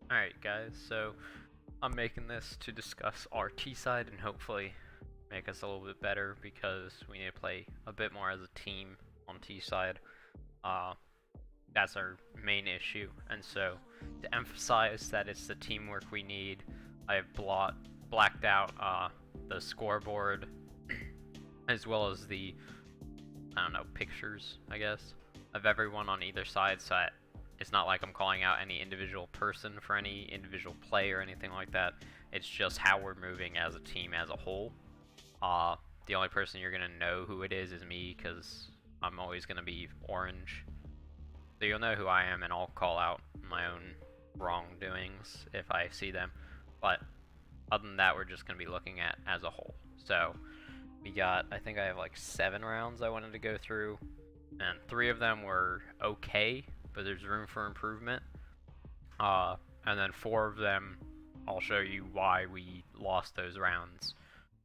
Alright guys, so I'm making this to discuss our T side and hopefully make us a little bit better because we need to play a bit more as a team on T side. Uh, that's our main issue, and so to emphasize that it's the teamwork we need, I have blacked out the scoreboard as well as the, I don't know, pictures, I guess, of everyone on either side, so that it's not like I'm calling out any individual person for any individual play or anything like that. It's just how we're moving as a team as a whole. Uh, the only person you're gonna know who it is me, because I'm always gonna be orange. So you'll know who I am, and I'll call out my own wrongdoings if I see them. But other than that, we're just gonna be looking at as a whole. So we got, I think I have like 7 rounds I wanted to go through, and 3 of them were okay, but there's room for improvement. And then 4 of them, I'll show you why we lost those rounds,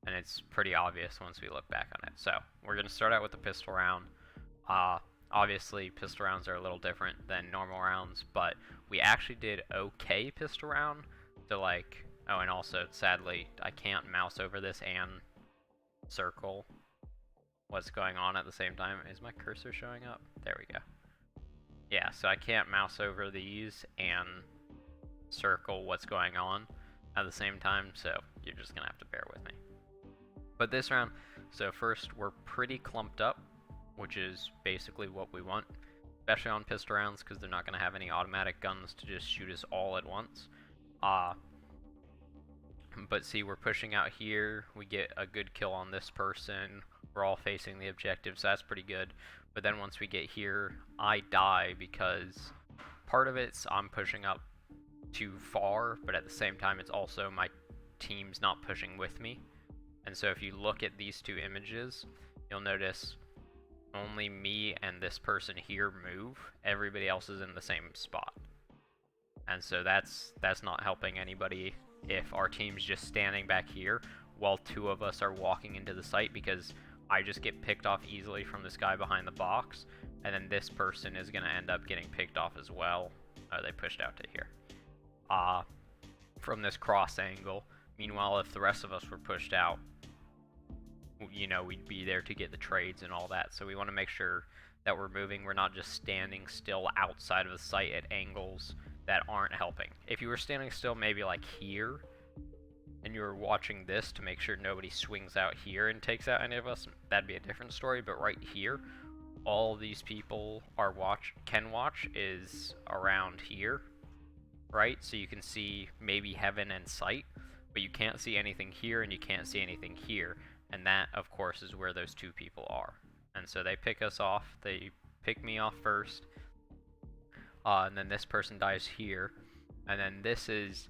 and it's pretty obvious once we look back on it. So we're going to start out with the pistol round. Obviously, pistol rounds are a little different than normal rounds, but we actually did okay pistol round. So like, oh, and also, sadly, I can't mouse over this and circle what's going on at the same time. Is my cursor showing up? There we go. Yeah, so I can't mouse over these and circle what's going on at the same time, so you're just gonna have to bear with me. But this round, so first we're pretty clumped up, which is basically what we want, especially on pistol rounds, because they're not gonna have any automatic guns to just shoot us all at once. But see, we're pushing out here, we get a good kill on this person, we're all facing the objective, so that's pretty good. But then once we get here, I die because part of it's I'm pushing up too far, but at the same time it's also my team's not pushing with me. And so if you look at these 2 images, you'll notice only me and this person here move. Everybody else is in the same spot. And so that's not helping anybody if our team's just standing back here while 2 of us are walking into the site, because I just get picked off easily from this guy behind the box, and then this person is going to end up getting picked off as well. Oh, they pushed out to here. From this cross angle. Meanwhile, if the rest of us were pushed out, you know, we'd be there to get the trades and all that. So we want to make sure that we're moving. We're not just standing still outside of the site at angles that aren't helping. If you were standing still maybe like here, and you were watching this to make sure nobody swings out here and takes out any of us, that'd be a different story. But right here, all these people can watch is around here, right? So you can see maybe heaven and sight, but you can't see anything here and you can't see anything here. And that, of course, is where those 2 people are. And so they pick us off. They pick me off first. And then this person dies here. And then this is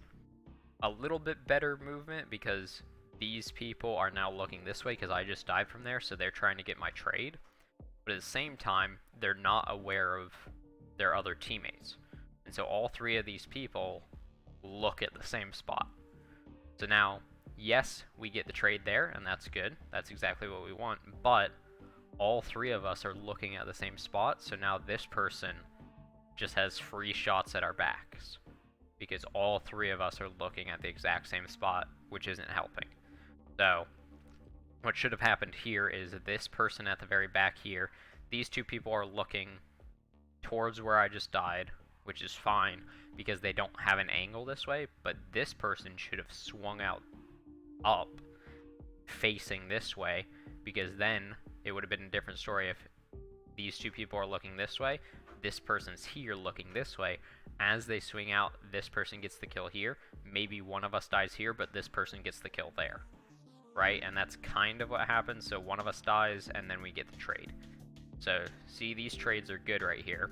a little bit better movement because these people are now looking this way because I just died from there, so they're trying to get my trade. But at the same time, they're not aware of their other teammates. And so all 3 of these people look at the same spot. So now, yes, we get the trade there, and that's good. That's exactly what we want. But all 3 of us are looking at the same spot, so now this person just has free shots at our backs, because all 3 of us are looking at the exact same spot, which isn't helping. So what should have happened here is this person at the very back here, these 2 people are looking towards where I just died, which is fine because they don't have an angle this way, but this person should have swung out up facing this way, because then it would have been a different story if these 2 people are looking this way, this person's here looking this way. As they swing out, this person gets the kill here. Maybe one of us dies here, but this person gets the kill there, right? And that's kind of what happens. So one of us dies, and then we get the trade. So see, these trades are good right here,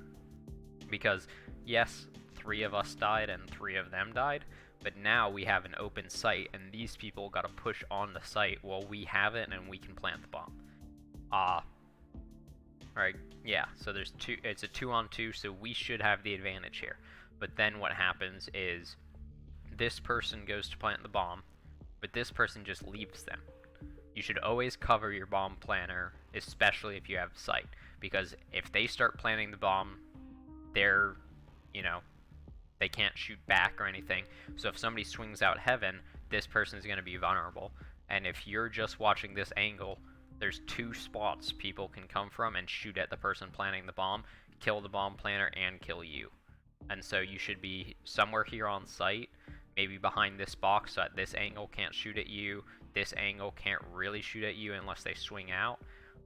because yes, 3 of us died and 3 of them died, but now we have an open site, and these people got to push on the site while we have it, and we can plant the bomb. Alright, yeah, so it's a 2-on-2, so we should have the advantage here. But then what happens is this person goes to plant the bomb, but this person just leaves them. You should always cover your bomb planter, especially if you have sight, because if they start planting the bomb, they're, you know, They can't shoot back or anything. So if somebody swings out heaven, this person is going to be vulnerable. And if you're just watching this angle, there's 2 spots people can come from and shoot at the person planting the bomb, kill the bomb planter, and kill you. And so you should be somewhere here on site, maybe behind this box so that this angle can't shoot at you, this angle can't really shoot at you unless they swing out,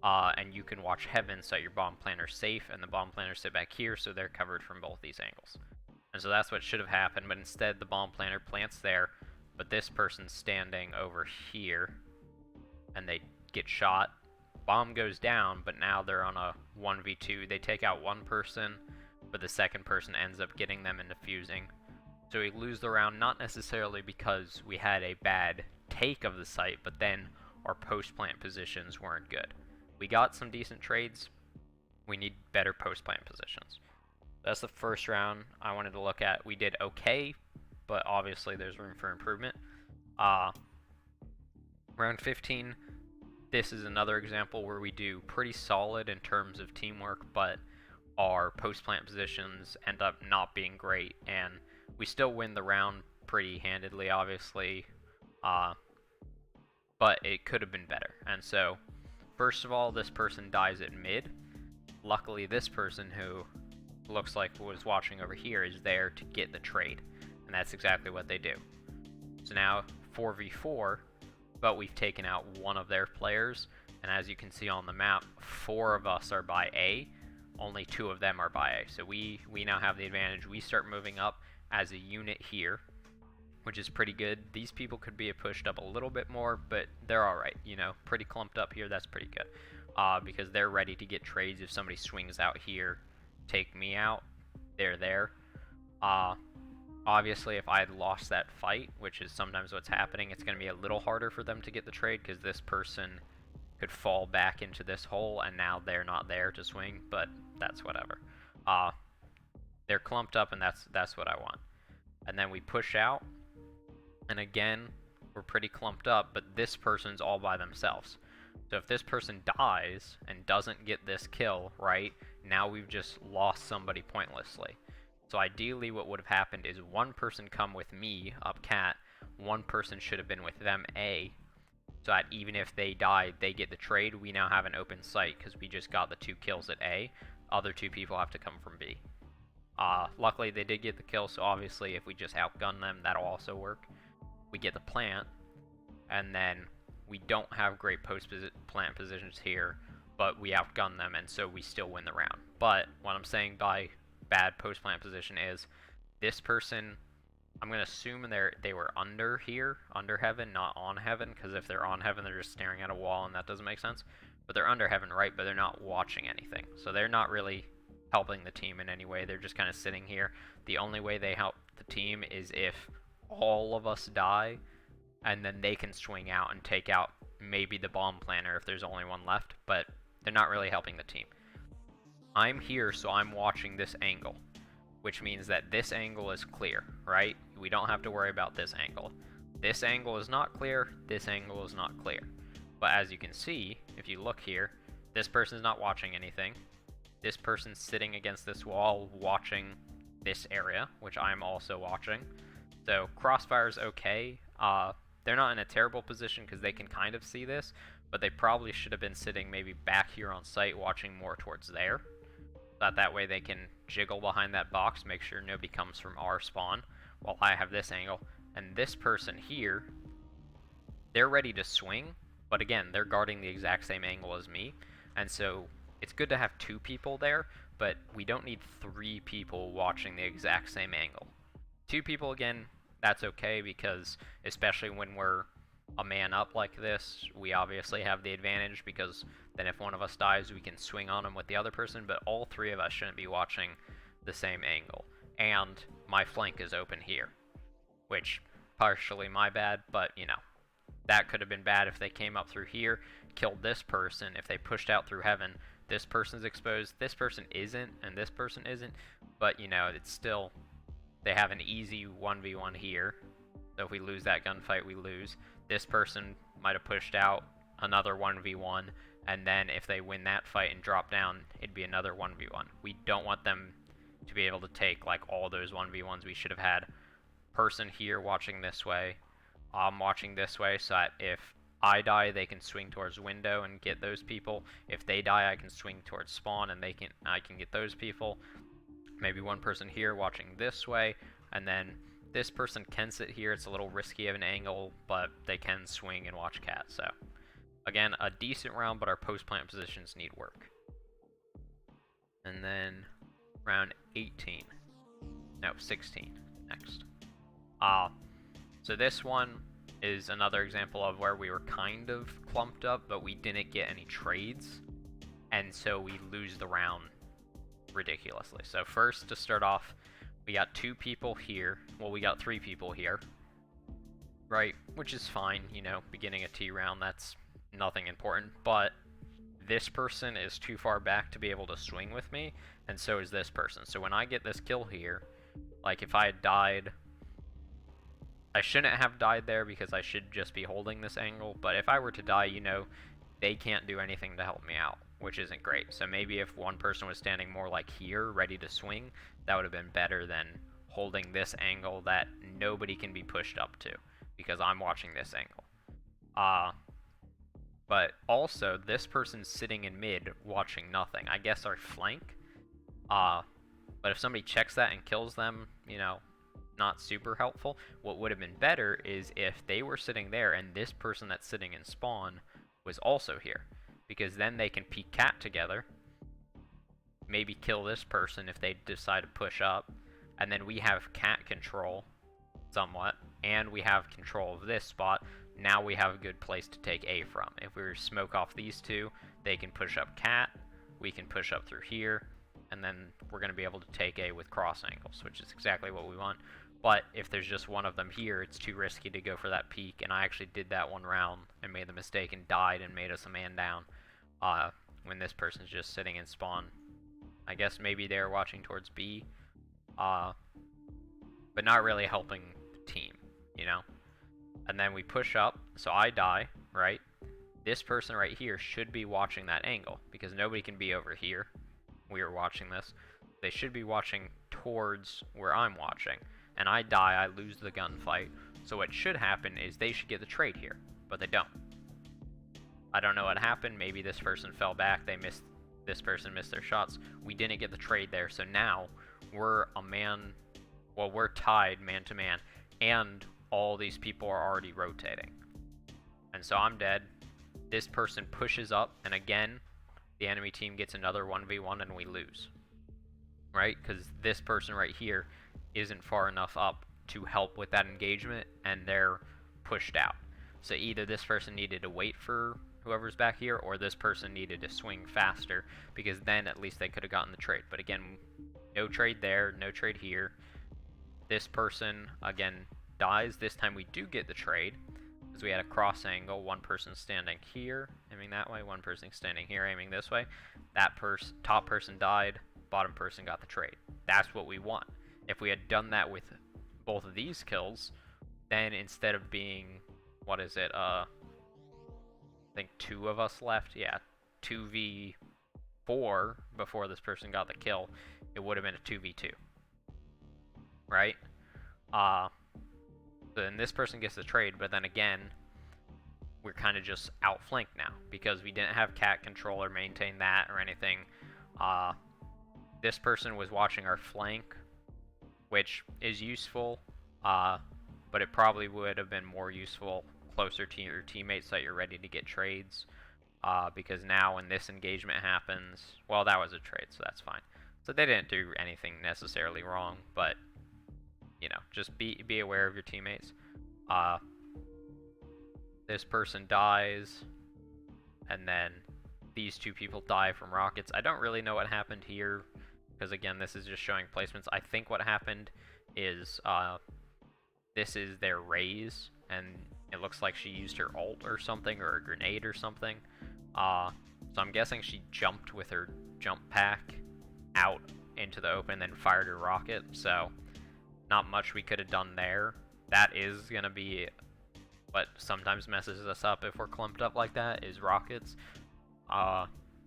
and you can watch heaven so that your bomb planter's safe, and the bomb planters sit back here so they're covered from both these angles. And so that's what should have happened, but instead the bomb planter plants there, but this person's standing over here, and they get shot. Bomb goes down, but now they're on a 1v2. They take out one person, but the second person ends up getting them and defusing. So we lose the round, not necessarily because we had a bad take of the site, but then our post-plant positions weren't good. We got some decent trades. We need better post-plant positions. That's the first round I wanted to look at. We did okay, but obviously there's room for improvement. Round 15, this is another example where we do pretty solid in terms of teamwork, but our post-plant positions end up not being great, and we still win the round pretty handedly, obviously, but it could have been better. And so, first of all, this person dies at mid. Luckily, this person, who looks like was watching over here, is there to get the trade, and that's exactly what they do. So now 4v4, but we've taken out one of their players, and as you can see on the map, 4 of us are by A, only 2 of them are by A. So we now have the advantage. We start moving up as a unit here, which is pretty good. These people could be pushed up a little bit more, but they're alright, you know, pretty clumped up here. That's pretty good, because they're ready to get trades. If somebody swings out here, take me out, they're there. Obviously, if I had lost that fight, which is sometimes what's happening, it's going to be a little harder for them to get the trade, because this person could fall back into this hole, and now they're not there to swing, but that's whatever. They're clumped up, and that's what I want. And then we push out, and again, we're pretty clumped up, but this person's all by themselves. So if this person dies and doesn't get this kill, right, now we've just lost somebody pointlessly. So ideally what would have happened is one person come with me up cat, one person should have been with them A, so that even if they died, they get the trade. We now have an open site because we just got the 2 kills at A. Other 2 people have to come from B. Luckily they did get the kill, so obviously if we just outgun them, that'll also work. We get the plant, and then we don't have great post-plant positions here, but we outgun them, and so we still win the round. But what I'm saying by bad post-plant position is this person, I'm going to assume they were under here, under heaven, not on heaven, because if they're on heaven, they're just staring at a wall, and that doesn't make sense. But they're under heaven, right, but they're not watching anything. So they're not really helping the team in any way. They're just kind of sitting here. The only way they help the team is if all of us die, and then they can swing out and take out maybe the bomb planter if there's only one left, but they're not really helping the team. I'm here, so I'm watching this angle, which means that this angle is clear, right? We don't have to worry about this angle. This angle is not clear, this angle is not clear. But as you can see, if you look here, this person's not watching anything. This person's sitting against this wall watching this area, which I'm also watching. So Crossfire's okay. They're not in a terrible position because they can kind of see this, but they probably should have been sitting maybe back here on site watching more towards there. That way they can jiggle behind that box, make sure nobody comes from our spawn while I have this angle. And this person here, they're ready to swing, but again, they're guarding the exact same angle as me. And so it's good to have 2 people there, but we don't need 3 people watching the exact same angle. 2 people, again, that's okay, because especially when we're a man up like this, we obviously have the advantage, because then if one of us dies, we can swing on them with the other person, but all 3 of us shouldn't be watching the same angle. And my flank is open here, which partially my bad, but you know, that could have been bad if they came up through here, killed this person. If they pushed out through heaven, this person's exposed, this person isn't, and this person isn't, but you know, it's still, they have an easy 1v1 here. So if we lose that gunfight, we lose. This person might have pushed out, another 1v1, and then if they win that fight and drop down, it'd be another 1v1. We don't want them to be able to take like all those 1v1s. We should have had person here watching this way, I'm watching this way, so that if I die, they can swing towards window and get those people. If they die, I can swing towards spawn and I can get those people. Maybe one person here watching this way, and then this person can sit here. It's a little risky of an angle, but they can swing and watch cat. So again, a decent round, but our post-plant positions need work. And then round 18. No, 16 next. So this one is another example of where we were kind of clumped up, but we didn't get any trades, and so we lose the round ridiculously. So first, to start off, we got 2 people here. Well, we got 3 people here, right? Which is fine, you know, beginning a T round, that's nothing important, but this person is too far back to be able to swing with me, and so is this person. So when I get this kill here, like if I had died, I shouldn't have died there because I should just be holding this angle, but if I were to die, you know, they can't do anything to help me out, which isn't great. So maybe if one person was standing more like here, ready to swing, that would have been better than holding this angle that nobody can be pushed up to, because I'm watching this angle. But also, this person's sitting in mid, watching nothing. I guess our flank. But if somebody checks that and kills them, you know, not super helpful. What would have been better is if they were sitting there and this person that's sitting in spawn was also here, because then they can peek cat together, maybe kill this person if they decide to push up, and then we have cat control somewhat, and we have control of this spot. Now we have a good place to take A from. If we were to smoke off these 2, they can push up cat, we can push up through here, and then we're going to be able to take A with cross angles, which is exactly what we want. But if there's just one of them here, it's too risky to go for that peek, and I actually did that one round and made the mistake and died and made us a man down when this person's just sitting in spawn. I guess maybe they're watching towards B, but not really helping the team, you know? And then we push up, so I die, right? This person right here should be watching that angle, because nobody can be over here. We are watching this. They should be watching towards where I'm watching. And I die, I lose the gunfight. So what should happen is they should get the trade here, but they don't. I don't know what happened. Maybe this person fell back. This person missed their shots. We didn't get the trade there. So now we're we're tied man to man, and all these people are already rotating. And so I'm dead. This person pushes up, and again, the enemy team gets another 1v1 and we lose. Right? Because this person right here isn't far enough up to help with that engagement, and they're pushed out. So either this person needed to wait for whoever's back here, or this person needed to swing faster, because then at least they could have gotten the trade. But again, no trade there, no trade here. This person, again, dies. This time we do get the trade, because we had a cross angle. One person standing here, aiming that way. One person standing here, aiming this way. That top person died. Bottom person got the trade. That's what we want. If we had done that with both of these kills, then instead of being, what is it, I think 2 of us left, yeah, 2v4 before this person got the kill, it would have been a 2v2, right? Then this person gets the trade, but then again, we're kind of just outflanked now, because we didn't have cat control or maintain that or anything. This person was watching our flank, which is useful, but it probably would have been more useful closer to your teammates that you're ready to get trades, because now when this engagement happens, well, that was a trade, so that's fine. So they didn't do anything necessarily wrong, but, you know, just be aware of your teammates. This person dies, and then these 2 people die from rockets. I don't really know what happened here, because again, this is just showing placements. I think what happened is this is their raise, and it looks like she used her ult or something, or a grenade or something. So I'm guessing she jumped with her jump pack out into the open, then fired her rocket. So not much we could have done there. That is going to be what sometimes messes us up if we're clumped up like that, is rockets.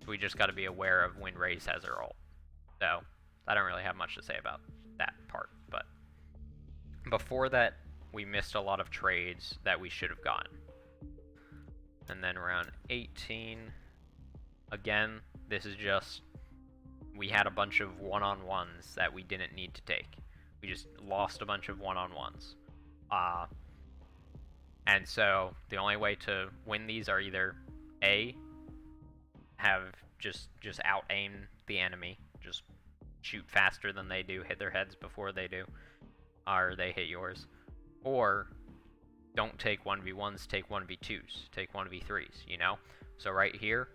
We just got to be aware of when Raze has her ult. So I don't really have much to say about that part, but before that, we missed a lot of trades that we should have gotten. And then around 18, again, this is just, we had a bunch of one-on-ones that we didn't need to take. We just lost a bunch of one-on-ones. And so the only way to win these are either A, have just out-aim the enemy, just shoot faster than they do, hit their heads before they do, or they hit yours, or don't take 1v1s, take 1v2s, take 1v3s, you know? So right here,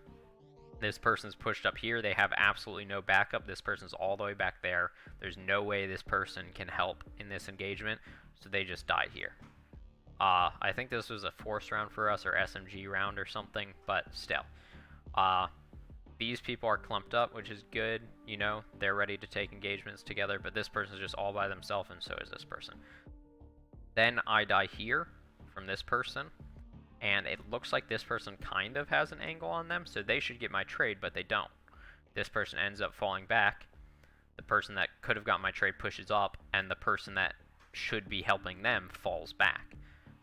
this person's pushed up here, they have absolutely no backup, this person's all the way back there, there's no way this person can help in this engagement, so they just die here. I think this was a force round for us, or SMG round or something, but still. These people are clumped up, which is good, you know, they're ready to take engagements together, but this person's just all by themselves, and so is this person. Then I die here from this person, and it looks like this person kind of has an angle on them, so they should get my trade, but they don't. This person ends up falling back, the person that could have got my trade pushes up, and the person that should be helping them falls back.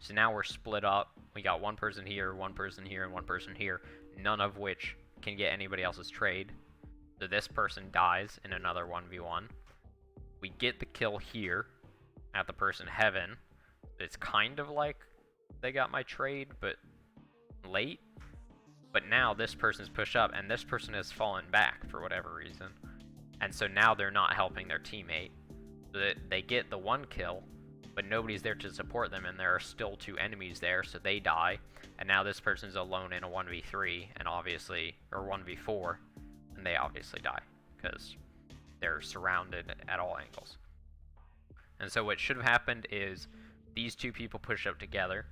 So now we're split up, we got one person here, and one person here, none of which can get anybody else's trade. So this person dies in another 1v1. We get the kill here at the person heaven. It's kind of like they got my trade, but late. But now this person's pushed up, and this person has fallen back for whatever reason. And so now they're not helping their teammate. So they get the one kill, but nobody's there to support them, and there are still two enemies there, so they die. And now this person's alone in a 1v3, and obviously, or 1v4, and they obviously die, because they're surrounded at all angles. And so what should have happened is, these two people push up together,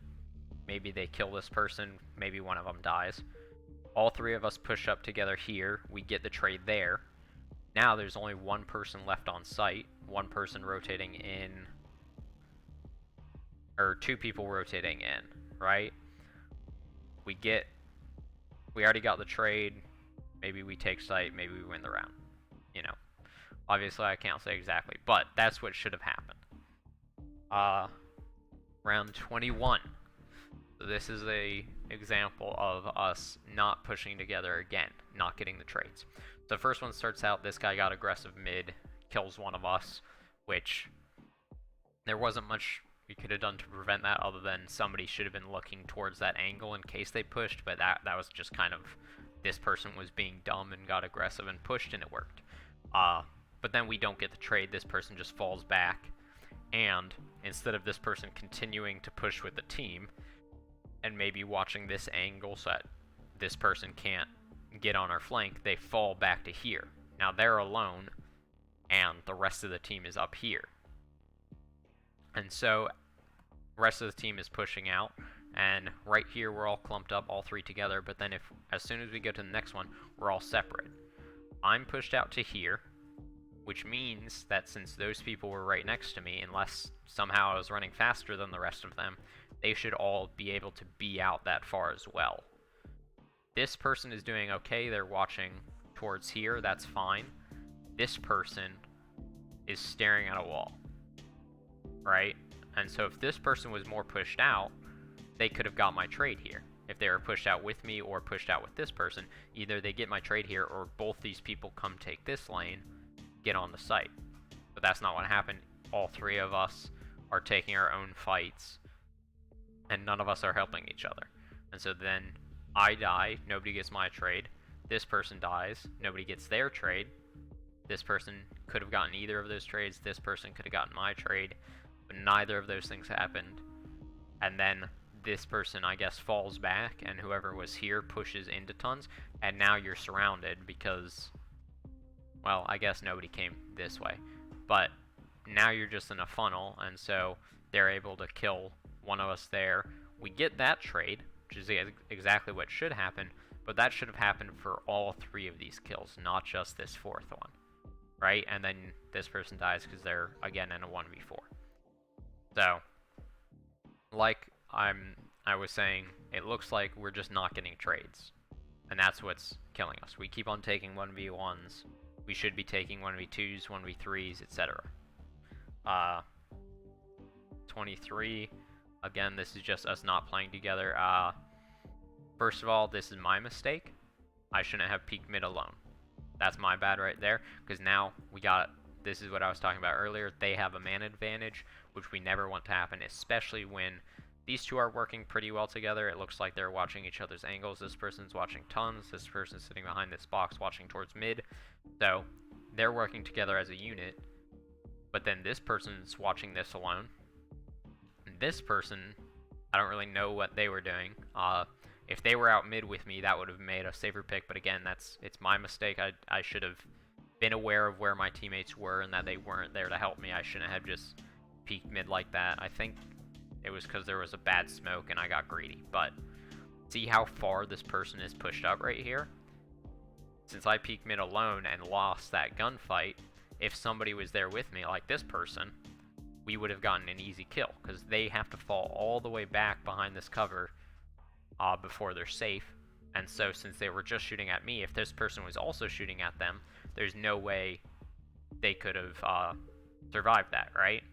maybe they kill this person, maybe one of them dies. All three of us push up together here, we get the trade there. Now there's only one person left on site, one person rotating in, or two people rotating in, right? We already got the trade, maybe we take site, maybe we win the round, you know. Obviously I can't say exactly, but that's what should have happened. Round 21. So this is a example of us not pushing together again, not getting the trades. So the first one starts out, this guy got aggressive mid, kills one of us, which there wasn't much we could have done to prevent that other than somebody should have been looking towards that angle in case they pushed, but that was just kind of, this person was being dumb and got aggressive and pushed, and it worked. But then we don't get the trade, this person just falls back, and instead of this person continuing to push with the team, and maybe watching this angle so that this person can't get on our flank, they fall back to here. Now they're alone, and the rest of the team is up here. And so, the rest of the team is pushing out, and right here we're all clumped up, all three together, but then as soon as we go to the next one, we're all separate. I'm pushed out to here, which means that since those people were right next to me, unless somehow I was running faster than the rest of them, they should all be able to be out that far as well. This person is doing okay, they're watching towards here, that's fine. This person is staring at a wall, right? And so if this person was more pushed out, they could have got my trade here. If they were pushed out with me or pushed out with this person, either they get my trade here or both these people come take this lane, get on the site. But that's not what happened. All three of us are taking our own fights, and none of us are helping each other. And so then I die, nobody gets my trade. This person dies, nobody gets their trade. This person could have gotten either of those trades, this person could have gotten my trade, but neither of those things happened. And then this person, I guess, falls back, and whoever was here pushes into tons, and now you're surrounded because, well, I guess nobody came this way. But now you're just in a funnel, and so they're able to kill one of us there. We get that trade, which is exactly what should happen, but that should have happened for all three of these kills, not just this fourth one, right? And then this person dies because they're, again, in a 1v4. So, like I was saying, it looks like we're just not getting trades, and that's what's killing us. We keep on taking 1v1s, we should be taking 1v2s, 1v3s, etc. 23, again, this is just us not playing together. First of all, this is my mistake. I shouldn't have peeked mid alone. That's my bad right there, because now we got, this is what I was talking about earlier, they have a man advantage, which we never want to happen, especially when these two are working pretty well together. It looks like they're watching each other's angles. This person's watching tons, this person's sitting behind this box watching towards mid. So they're working together as a unit, but then this person's watching this alone. And this person, I don't really know what they were doing. If they were out mid with me, that would have made a safer pick, but again, it's my mistake. I should have been aware of where my teammates were and that they weren't there to help me. I shouldn't have just peeked mid like that. I think it was because there was a bad smoke and I got greedy, but see how far this person is pushed up right here? Since I peeked mid alone and lost that gunfight, if somebody was there with me, like this person, we would have gotten an easy kill, because they have to fall all the way back behind this cover before they're safe. And so since they were just shooting at me, if this person was also shooting at them, there's no way they could have survived that, right?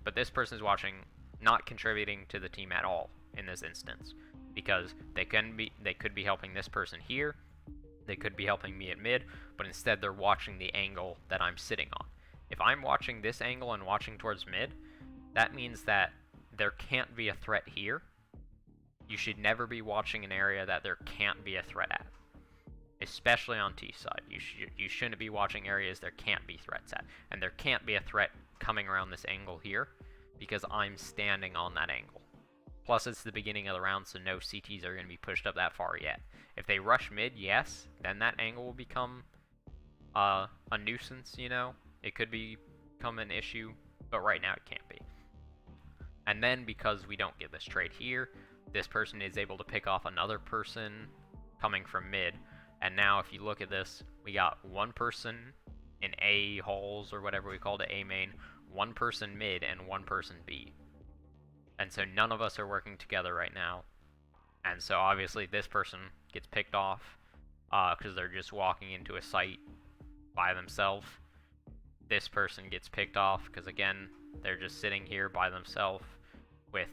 But this person's watching, not contributing to the team at all in this instance, because they could be helping this person here, they could be helping me at mid, but instead they're watching the angle that I'm sitting on. If I'm watching this angle and watching towards mid, that means that there can't be a threat here. You should never be watching an area that there can't be a threat at, especially on T side. You shouldn't be watching areas there can't be threats at, and there can't be a threat coming around this angle here because I'm standing on that angle. Plus, it's the beginning of the round, so no CTs are going to be pushed up that far yet. If they rush mid, yes, then that angle will become a nuisance, you know? It could become an issue, but right now it can't be. And then, because we don't get this trade here, this person is able to pick off another person coming from mid. And now, if you look at this, we got one person in A halls, or whatever we called it, A main, one person mid, and one person B. And so none of us are working together right now. And so obviously this person gets picked off because they're just walking into a site by themselves. This person gets picked off because, again, they're just sitting here by themselves with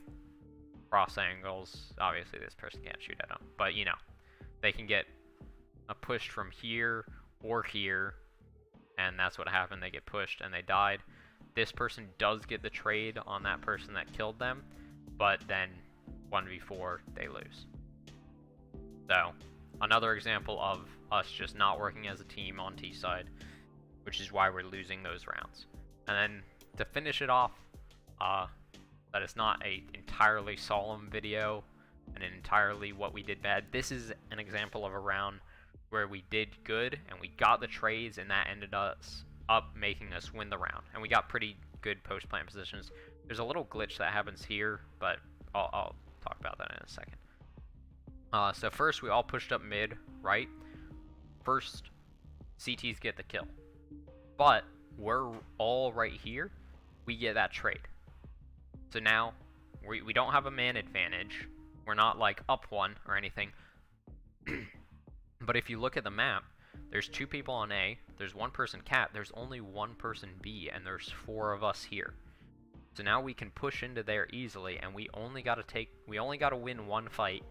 cross angles. Obviously this person can't shoot at them, but you know, they can get a push from here or here, and that's what happened. They get pushed and they died. This person does get the trade on that person that killed them, but then 1v4 they lose. So another example of us just not working as a team on T side, which is why we're losing those rounds. And then to finish it off, that it's not a entirely solemn video and entirely what we did bad. This is an example of a round where we did good and we got the trades, and that ended us up making us win the round, and we got pretty good post plant positions. There's a little glitch that happens here, but I'll talk about that in a second. So first we all pushed up mid, right? First CTs get the kill, but we're all right here. We get that trade. So now we don't have a man advantage. We're not like up one or anything. But if you look at the map, there's two people on A, there's one person cat, there's only one person B, and there's 4 of us here. So now we can push into there easily, and we only gotta win one fight,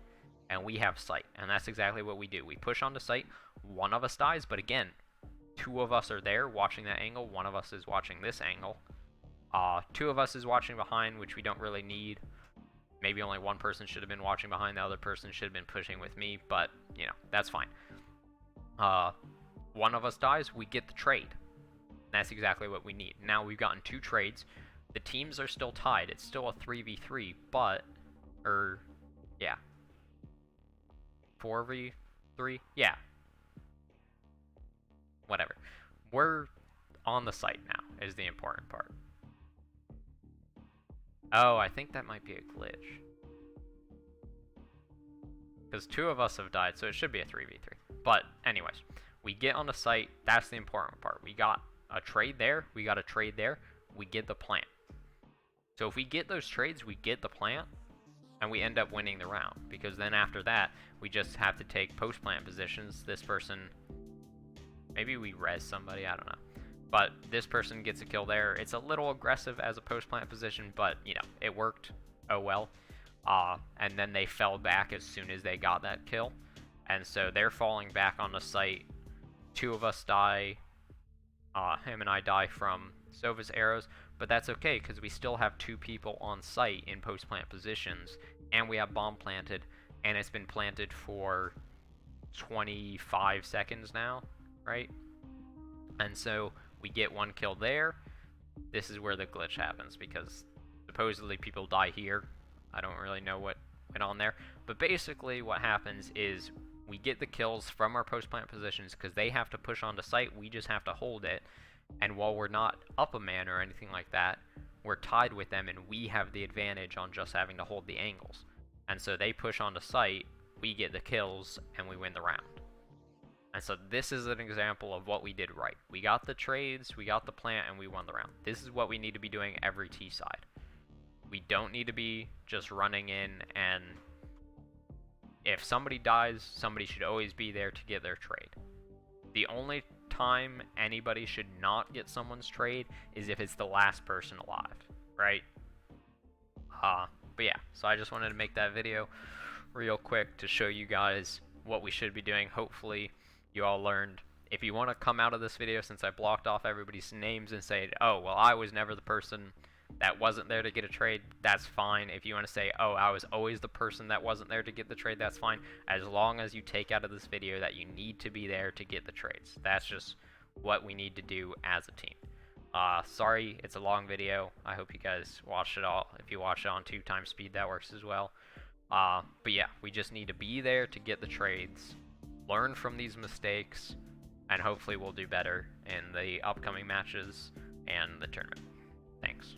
and we have sight. And that's exactly what we do. We push onto sight, one of us dies, but again, 2 of us are there watching that angle, 1 of us is watching this angle. 2 of us is watching behind, which we don't really need. Maybe only one person should have been watching behind, the other person should have been pushing with me, but, you know, that's fine. 1 of us dies, we get the trade. That's exactly what we need. Now we've gotten 2 trades. The teams are still tied. It's still a 3v3, but, yeah. 4v3? Yeah. Whatever. We're on the site now, is the important part. Oh, I think that might be a glitch. Because 2 of us have died, so it should be a 3v3. But, anyways, we get on the site. That's the important part. We got a trade there. We got a trade there. We get the plant. So if we get those trades, we get the plant, and we end up winning the round. Because then after that, we just have to take post-plant positions. This person Maybe we res somebody, I don't know. But this person gets a kill there. It's a little aggressive as a post-plant position, but, you know, it worked. Oh well. And then they fell back as soon as they got that kill. And so they're falling back on the site. Two of us die. Him and I die from Sova's arrows, but that's okay because we still have two people on site in post-plant positions, and we have bomb planted, and it's been planted for 25 seconds now, right? And so we get one kill there. This is where the glitch happens because supposedly people die here. I don't really know what went on there, but basically what happens is we get the kills from our post-plant positions because they have to push onto site, we just have to hold it, and while we're not up a man or anything like that, we're tied with them and we have the advantage on just having to hold the angles. And so they push onto site, we get the kills, and we win the round. And so this is an example of what we did right. We got the trades, we got the plant, and we won the round. This is what we need to be doing every T side. We don't need to be just running in, and if somebody dies, somebody should always be there to get their trade. The only time anybody should not get someone's trade is if it's the last person alive, right? But yeah, so I just wanted to make that video real quick to show you guys what we should be doing. Hopefully you all learned. If you want to come out of this video, since I blocked off everybody's names and say, oh, well, I was never the person that wasn't there to get a trade, that's fine. If you want to say, oh, I was always the person that wasn't there to get the trade, that's fine. As long as you take out of this video that you need to be there to get the trades. That's just what we need to do as a team. Sorry, it's a long video. I hope you guys watched it all. If you watch it on 2x speed, that works as well. But yeah, we just need to be there to get the trades, learn from these mistakes, and hopefully we'll do better in the upcoming matches and the tournament. Thanks.